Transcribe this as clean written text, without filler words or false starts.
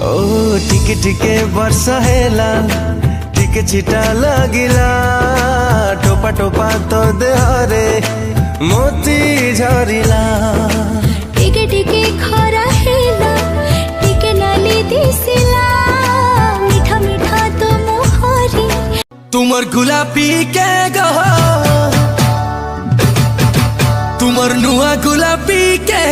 ओ टिके टिके वर्षा हेला टिके छिटा लागिला टोपा टोपा तो देहरे मोती झरिला टिके टिके खरा हेला टिके नाली दिसिला मीठा मीठा तो मोहरी तुमर गुलाबी के गहो तुमर नुआ गुलाबी के